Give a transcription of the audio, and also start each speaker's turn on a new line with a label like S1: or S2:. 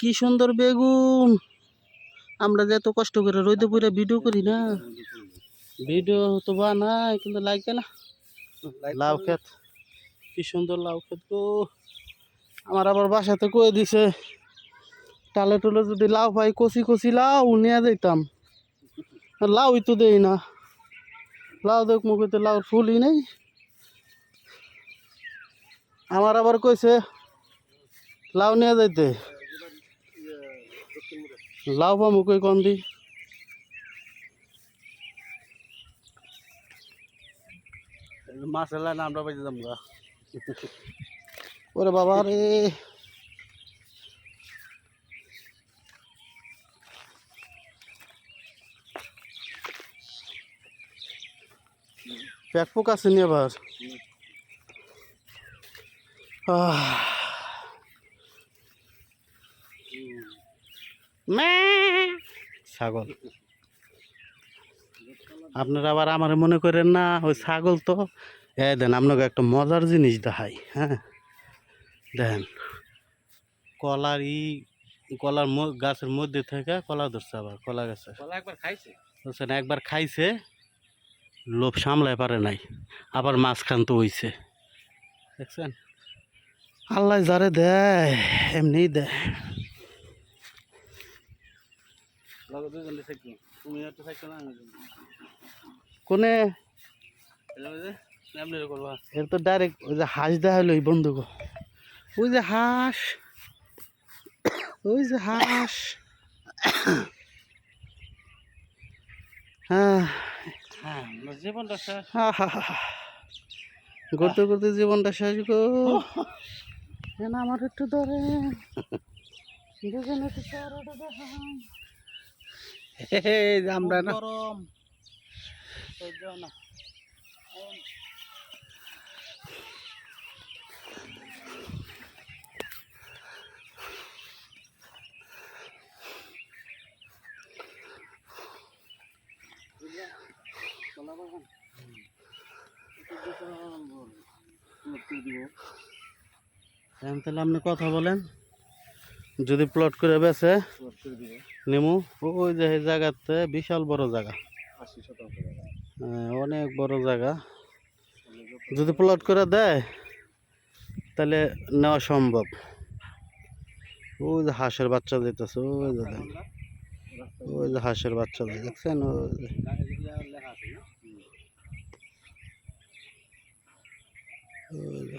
S1: কি সুন্দর বেগুন। আমরা যে এত কষ্ট করে রোদে পুরে ভিডিও করি না, ভিডিও তো বানাই কিন্তু লাগে না। লাউ ক্ষেত, কি সুন্দর লাউ ক্ষেত গো। আমার আবার বাসাতে কয়ে দিছে টালে টুলে যদি লাউ পাই কচি কচি লাউ নিয়ে যাইতাম। লাউই তো দেই না, লাউ দেখ মুখে লাউ ফুলই নেই। আমার আবার কইছে লাউ নিয়ে যাইতে, লাউ পামু কই কন দি। মাছ এলাই না আমরা পাইতে যাম গা। ওরে বাবা রে, পেট পোক আছে নি আবার। ছাগল, আপনারা আবার আমার মনে করেন না ওই ছাগল তো। দেন আপনাকে একটা মজার জিনিস দেখাই। হ্যাঁ দেখেন, কলার গাছের মধ্যে থেকে কলা ধরছে, আবার কলা গাছে বুঝছেন, একবার খাইছে, লোভ সামলায় পারে নাই, আবার মাঝখান তো হইছে। দেখছেন, আল্লাহ যারে দেয় এমনি দেয়। কোনে এর তো ডাইরেক্ট ওই যে হাঁস দেখাইলো এই বন্ধু গো, ওই যে হাঁস, ওই যে হাঁস। হ্যাঁ জীবনটা শেষ, করতে করতে জীবনটা শেষ গো। আমার একটু ধরে আমরা না গরম না। তাহলে আপনি কথা বলেন, যদি প্লট করে বেছে নেমু। ওই যে এই জায়গাতে বিশাল বড় জায়গা, অনেক বড় জায়গা। যদি প্লট করে দেয় তাহলে নেওয়া সম্ভব। ওই যে হাঁসের বাচ্চা যেতেছে, ওই যে ওই যে হাঁসের বাচ্চা দেখছেন, ওই যে